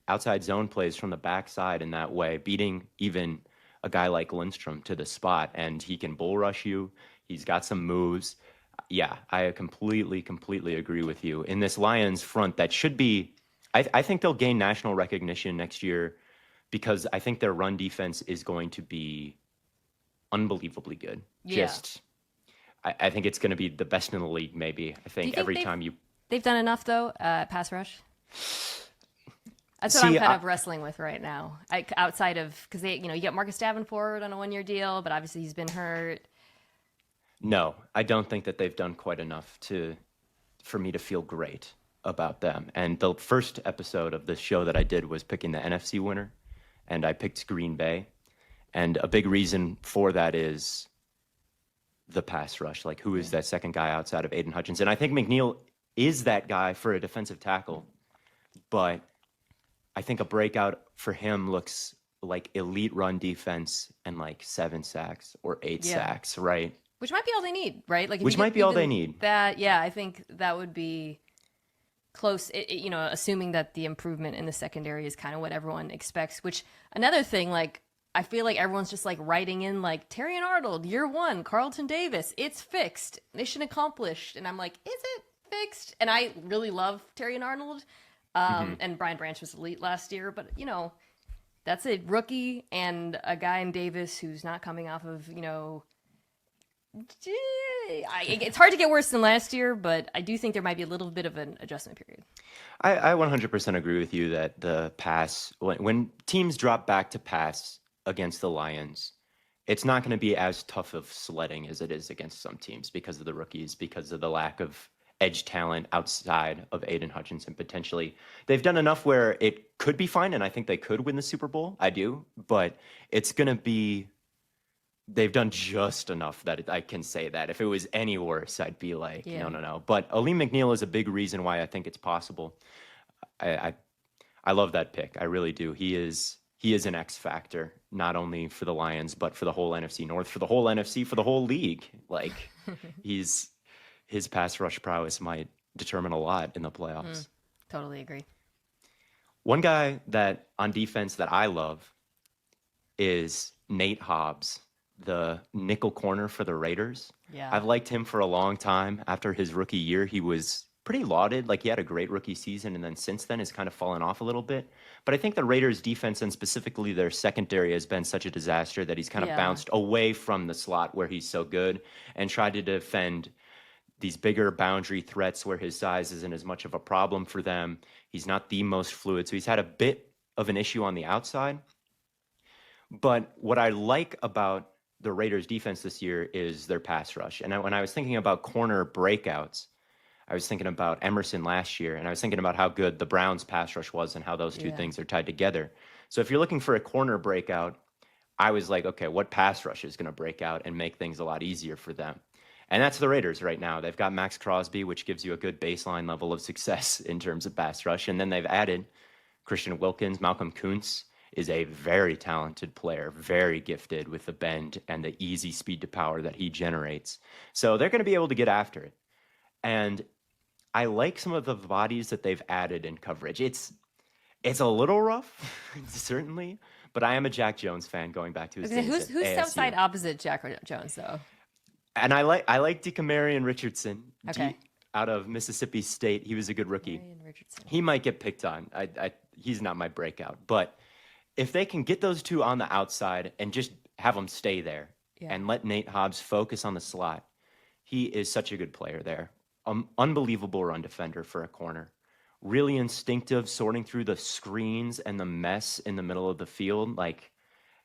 outside zone plays from the backside in that way, beating even a guy like Lindstrom to the spot. And he can bull rush you. He's got some moves. Yeah, I completely agree with you. In this Lions front, that should be, I think they'll gain national recognition next year because I think their run defense is going to be unbelievably good. Yeah. Just, I think it's going to be the best in the league, maybe. I Do you think think every time you they've done enough though, pass rush? That's what I'm see, kind of wrestling with right now. Outside of because you get Marcus Davenport on a 1-year deal, but obviously he's been hurt. no, I don't think that they've done quite enough for me to feel great about them. And the first episode of this show that I did was picking the NFC winner, and I picked Green Bay. And a big reason for that is the pass rush. Like, who is that second guy outside of Aiden Hutchinson? I think McNeil is that guy for a defensive tackle, but I think a breakout for him looks like elite run defense and like 7 sacks or 8 Yeah. sacks, right? Which might be all they need, right? Like, if Which you get might be all they even need. That, yeah, I think that would be close. Assuming that the improvement in the secondary is kind of what everyone expects. Which another thing, like, I feel like everyone's just like writing in like Terrion Arnold, year 1, Carlton Davis, it's fixed, mission accomplished, and I'm like, is it fixed? And I really love Terrion Arnold, and Brian Branch was elite last year, but that's a rookie and a guy in Davis who's not coming off of it's hard to get worse than last year, but I do think there might be a little bit of an adjustment period. I 100% agree with you that the pass, when teams drop back to pass against the Lions, it's not going to be as tough of sledding as it is against some teams because of the rookies, because of the lack of edge talent outside of Aiden Hutchinson potentially. They've done enough where it could be fine, and I think they could win the Super Bowl. I do, but it's going to be, they've done just enough that I can say that. If it was any worse, I'd be like, no. But Aleem McNeil is a big reason why I think it's possible. I love that pick. I really do. He is an X factor, not only for the Lions, but for the whole NFC North, for the whole NFC, for the whole league. Like, his pass rush prowess might determine a lot in the playoffs. Totally agree. One guy that on defense that I love is Nate Hobbs, the nickel corner for the Raiders. Yeah. I've liked him for a long time. After his rookie year, he was pretty lauded. Like, he had a great rookie season, and then since then has kind of fallen off a little bit. But I think the Raiders' defense, and specifically their secondary, has been such a disaster that he's kind of bounced away from the slot where he's so good and tried to defend these bigger boundary threats where his size isn't as much of a problem for them. He's not the most fluid, so he's had a bit of an issue on the outside. But what I like about the Raiders' defense this year is their pass rush. And when I was thinking about corner breakouts, I was thinking about Emerson last year, and I was thinking about how good the Browns' pass rush was and how those two things are tied together. So if you're looking for a corner breakout, I was like, okay, what pass rush is going to break out and make things a lot easier for them? And that's the Raiders right now. They've got Max Crosby, which gives you a good baseline level of success in terms of pass rush. And then they've added Christian Wilkins. Malcolm Kuntz is a very talented player, very gifted with the bend and the easy speed to power that he generates. So they're going to be able to get after it. And I like some of the bodies that they've added in coverage. It's a little rough, certainly, but I am a Jack Jones fan going back to his days Who's at south side ASU. opposite Jack Jones, though? And I like DeCamarion Richardson Okay. out of Mississippi State. He was a good rookie. Richardson. He might get picked on. He's not my breakout. But if they can get those two on the outside and just have them stay there and let Nate Hobbs focus on the slot, he is such a good player there. Unbelievable run defender for a corner. Really instinctive, sorting through the screens and the mess in the middle of the field. Like,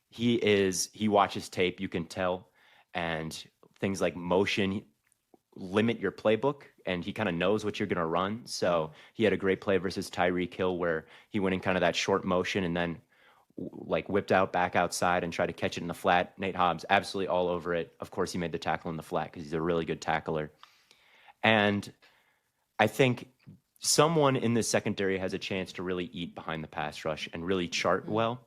he watches tape, you can tell. And things like motion limit your playbook, and he kind of knows what you're going to run. So he had a great play versus Tyreek Hill where he went in kind of that short motion and then like whipped out back outside and tried to catch it in the flat. Nate Hobbs absolutely all over it. Of course, he made the tackle in the flat because he's a really good tackler. And I think someone in this secondary has a chance to really eat behind the pass rush and really chart well.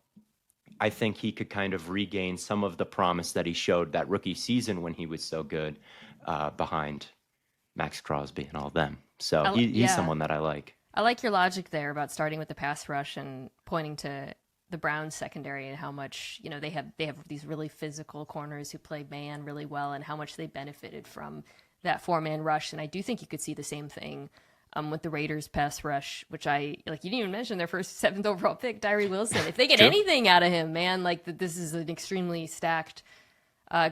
I think he could kind of regain some of the promise that he showed that rookie season when he was so good behind Max Crosby and all them. So he's someone that I like. I like your logic there about starting with the pass rush and pointing to the Browns secondary and how much, they have these really physical corners who play man really well and how much they benefited from that 4-man rush. And I do think you could see the same thing with the Raiders pass rush, which you didn't even mention their first 7th overall pick, Tyree Wilson. If they get anything out of him, man, this is an extremely stacked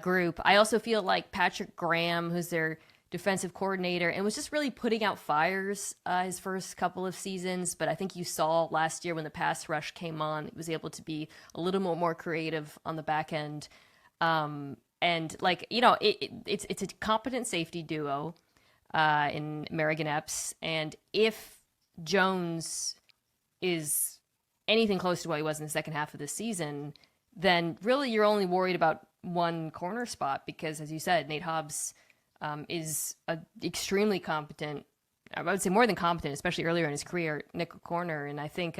group. I also feel like Patrick Graham, who's their defensive coordinator, and was just really putting out fires his first couple of seasons. But I think you saw last year when the pass rush came on, he was able to be a little more creative on the back end. And like, it's a competent safety duo in Merrigan Epps. And if Jones is anything close to what he was in the second half of the season, then really you're only worried about one corner spot because, as you said, Nate Hobbs is a extremely competent, I would say more than competent, especially earlier in his career, nickel corner. And I think,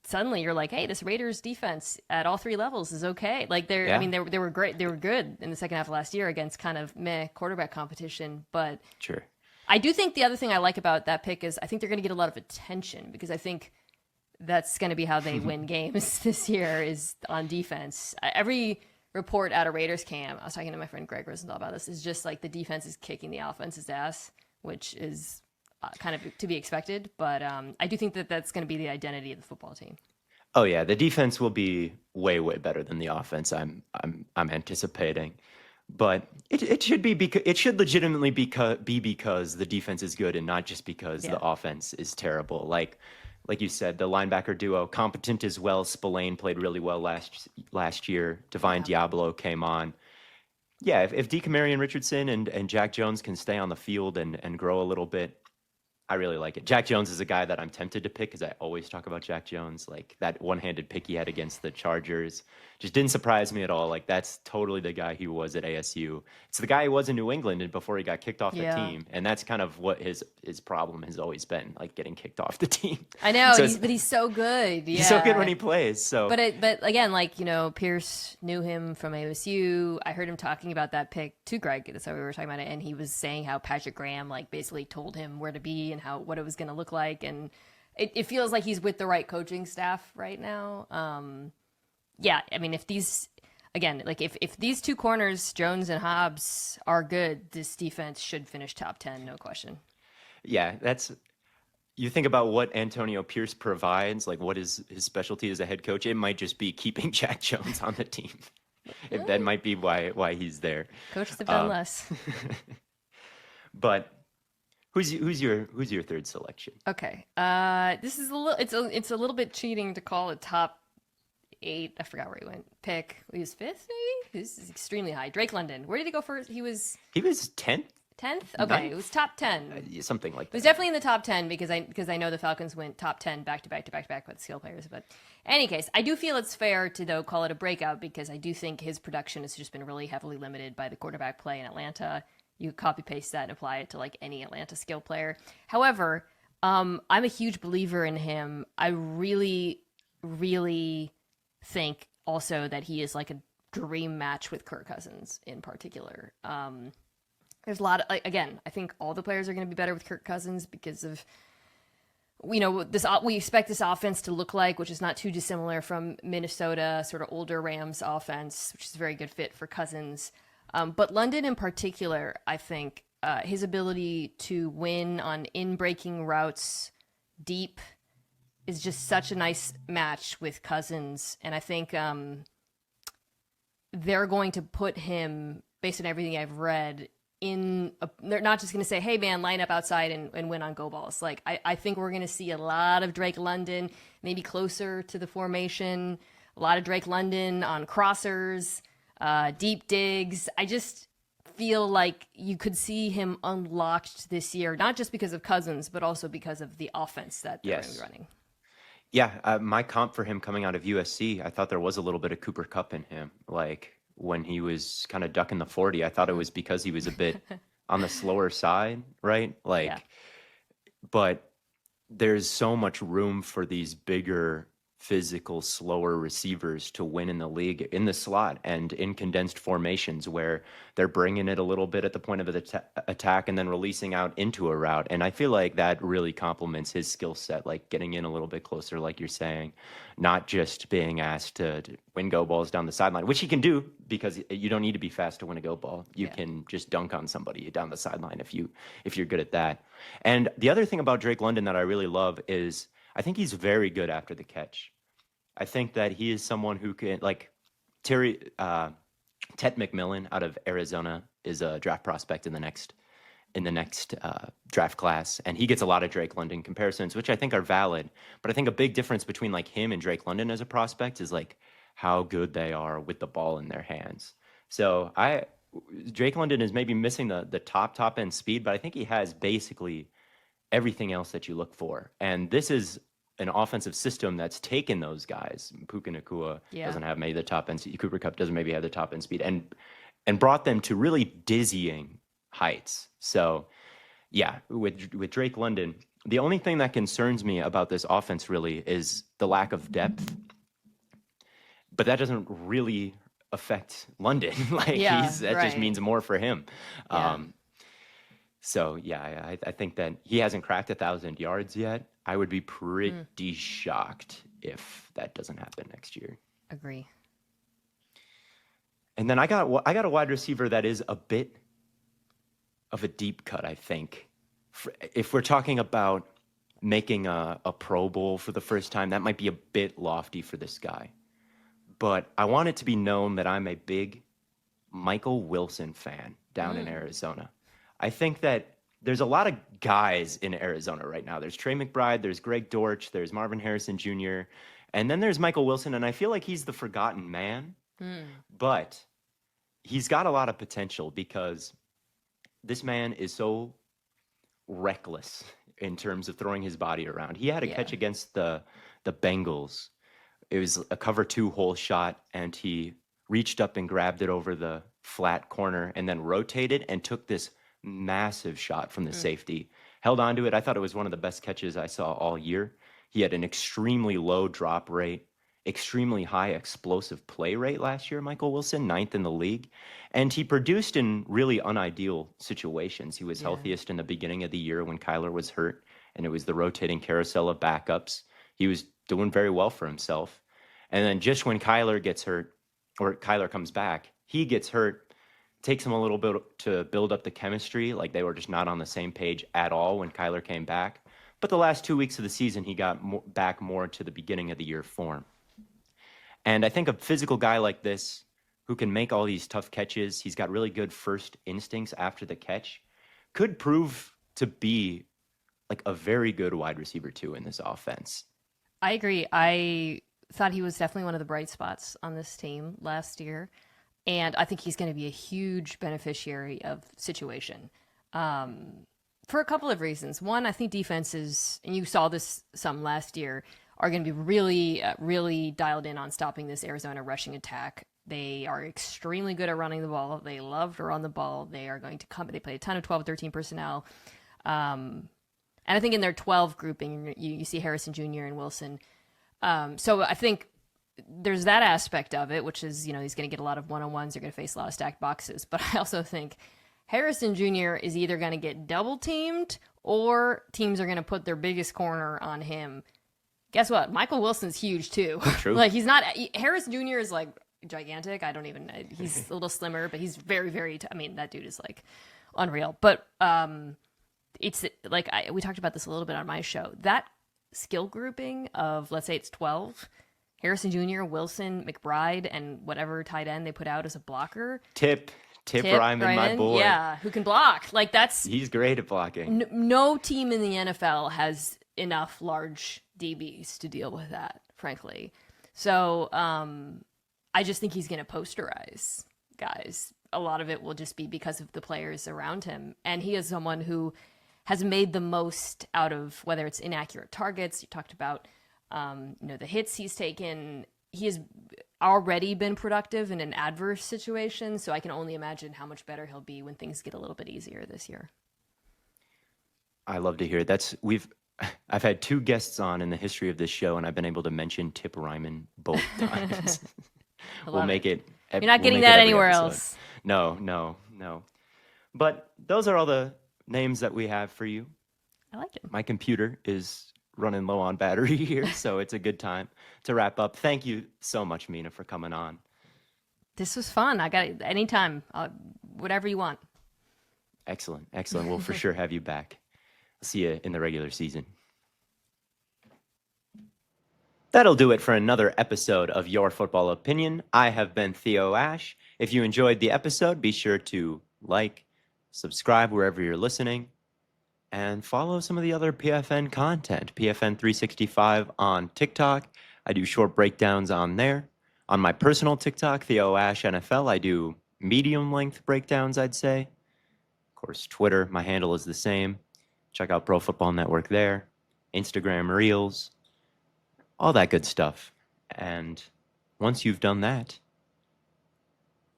suddenly you're like, hey, this Raiders defense at all three levels is okay. Like they were great. They were good in the second half of last year against kind of meh quarterback competition. But sure. I do think the other thing I like about that pick is I think they're going to get a lot of attention because I think that's going to be how they win games this year is on defense. Every report out of Raiders camp, I was talking to my friend Greg Rosenthal about this, is just like the defense is kicking the offense's ass, which is kind of to be expected. But I do think that that's going to be the identity of the football team. Oh yeah, the defense will be way better than the offense. I'm anticipating, but it should be because it should legitimately be because the defense is good and not just because the offense is terrible. Like you said, the linebacker duo, competent as well. Spillane played really well last year. Divine Diablo came on. Yeah, if DeCamarion Richardson and Jack Jones can stay on the field and grow a little bit, I really like it. Jack Jones is a guy that I'm tempted to pick because I always talk about Jack Jones. Like that one-handed pick he had against the Chargers just didn't surprise me at all. Like that's totally the guy he was at ASU. It's the guy he was in New England and before he got kicked off the team. And that's kind of what his problem has always been, like getting kicked off the team. I know, but he's so good. Yeah. He's so good when he plays. So, but again, like, Pierce knew him from ASU. I heard him talking about that pick to Greg. That's how we were talking about it. And he was saying how Patrick Graham like basically told him where to be and what it was going to look like. And it feels like he's with the right coaching staff right now. Yeah, I mean, if these two corners, Jones and Hobbs, are good, this defense should finish top 10, no question. Yeah, you think about what Antonio Pierce provides, like what is his specialty as a head coach, it might just be keeping Jack Jones on the team. That might be why he's there. Coaches have done less. But who's your third selection? Okay. This is it's a little bit cheating to call it top 8. I forgot where he went. Pick. He was 5th, maybe? This is extremely high. Drake London. Where did he go first? He was 10th. 10th? Okay, it was top 10. Something like that. It was definitely in the top 10 because I know the Falcons went top 10 back to back with skill players. But in any case, I do feel it's fair to, though, call it a breakout because I do think his production has just been really heavily limited by the quarterback play in Atlanta. You copy-paste that and apply it to, like, any Atlanta skill player. However, I'm a huge believer in him. I really, really think also that he is, like, a dream match with Kirk Cousins in particular. There's a lot of, again, I think all the players are going to be better with Kirk Cousins because of, this we expect this offense to look like, which is not too dissimilar from Minnesota, sort of older Rams offense, which is a very good fit for Cousins. But London in particular, I think his ability to win on in-breaking routes deep is just such a nice match with Cousins. And I think they're going to put him, based on everything I've read, they're not just going to say, hey, man, line up outside and win on go balls. Like, I think we're going to see a lot of Drake London, maybe closer to the formation, a lot of Drake London on crossers, deep digs. I just feel like you could see him unlocked this year, not just because of Cousins, but also because of the offense that they're going to be running. Yeah, my comp for him coming out of USC, I thought there was a little bit of Cooper Kupp in him. Like, when he was kind of ducking the 40, I thought it was because he was a bit on the slower side, right? But there's so much room for these bigger, physical, slower receivers to win in the league in the slot and in condensed formations where they're bringing it a little bit at the point of the attack and then releasing out into a route. And I feel like that really complements his skill set, like getting in a little bit closer, like you're saying, not just being asked to win go balls down the sideline, which he can do because you don't need to be fast to win a go ball. You can just dunk on somebody down the sideline if you're good at that. And the other thing about Drake London that I really love is I think he's very good after the catch. I think that he is someone who can, like, Tet McMillan out of Arizona is a draft prospect in the next draft class, and he gets a lot of Drake London comparisons, which I think are valid. But I think a big difference between like him and Drake London as a prospect is like how good they are with the ball in their hands. So Drake London is maybe missing the top end speed, but I think he has basically everything else that you look for. And this is an offensive system that's taken those guys. Puka Nacua doesn't have maybe the top end. Cooper Kupp doesn't maybe have the top end speed, and brought them to really dizzying heights. So, yeah, with Drake London, the only thing that concerns me about this offense really is the lack of depth. But that doesn't really affect London. Just means more for him. Yeah. So yeah, I think that he hasn't cracked 1,000 yards yet. I would be pretty shocked if that doesn't happen next year. Agree. And then I got a wide receiver that is a bit of a deep cut, I think. If we're talking about making a Pro Bowl for the first time, that might be a bit lofty for this guy. But I want it to be known that I'm a big Michael Wilson fan down in Arizona. I think that there's a lot of guys in Arizona right now. There's Trey McBride, there's Greg Dortch, there's Marvin Harrison Jr., and then there's Michael Wilson, and I feel like he's the forgotten man. But he's got a lot of potential because this man is so reckless in terms of throwing his body around. He had a catch against the Bengals. It was a cover 2 hole shot, and he reached up and grabbed it over the flat corner and then rotated and took this massive shot from the safety. Held onto it. I thought it was one of the best catches I saw all year. He had an extremely low drop rate, extremely high explosive play rate last year, Michael Wilson, 9th in the league. And he produced in really unideal situations. He was healthiest in the beginning of the year when Kyler was hurt, and it was the rotating carousel of backups. He was doing very well for himself. And then just when Kyler gets hurt, or Kyler comes back, he gets hurt. Takes him a little bit to build up the chemistry. Like they were just not on the same page at all when Kyler came back. But the last 2 weeks of the season, he got back more to the beginning of the year form. And I think a physical guy like this who can make all these tough catches, he's got really good first instincts after the catch, could prove to be like a very good wide receiver too in this offense. I agree. I thought he was definitely one of the bright spots on this team last year. And I think he's going to be a huge beneficiary of the situation for a couple of reasons. One, I think defenses, and you saw this some last year, are going to be really, really dialed in on stopping this Arizona rushing attack. They are extremely good at running the ball. They love to run the ball. They are going to come. They play a ton of 12, 13 personnel. And I think in their 12 grouping, you see Harrison Jr. and Wilson. So I think there's that aspect of it, which is, he's going to get a lot of one-on-ones. They're going to face a lot of stacked boxes. But I also think Harrison Jr. is either going to get double-teamed or teams are going to put their biggest corner on him. Guess what? Michael Wilson's huge, too. True. Like, Harrison Jr. is, like, gigantic. He's a little slimmer, but he's very, very, that dude is, like, unreal. But it's, like, we talked about this a little bit on my show. That skill grouping of, let's say it's 12, Harrison Jr., Wilson, McBride, and whatever tight end they put out as a blocker. Tip Ryman, my boy. Yeah, who can block. Like, he's great at blocking. No team in the NFL has enough large DBs to deal with that, frankly. So I just think he's going to posterize guys. A lot of it will just be because of the players around him. And he is someone who has made the most out of whether it's inaccurate targets. You talked about the hits he's taken. He has already been productive in an adverse situation, so I can only imagine how much better he'll be when things get a little bit easier this year. I love to hear it. I've had 2 guests on in the history of this show, and I've been able to mention Tip Ryman both times. We'll make it. You're not getting that anywhere else. No. But those are all the names that we have for you. I liked it. My computer is running low on battery here, so it's a good time to wrap up. Thank you so much, Mina, for coming on. This was fun. I got it anytime, whatever you want. Excellent. We'll for sure have you back. See you in the regular season. That'll do it for another episode of Your Football Opinion. I have been Theo Ash. If you enjoyed the episode, be sure to like, subscribe wherever you're listening, and follow some of the other PFN content. PFN 365 on TikTok. I do short breakdowns on there. On my personal TikTok, Theo Ash NFL, I do medium length breakdowns, I'd say. Of course, Twitter, my handle is the same. Check out Pro Football Network there. Instagram Reels, all that good stuff. And once you've done that,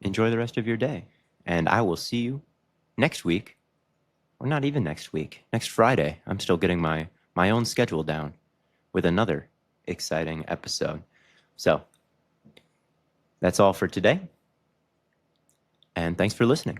enjoy the rest of your day. And I will see you next week, or not even next week, next Friday. I'm still getting my own schedule down with another exciting episode. So that's all for today. And thanks for listening.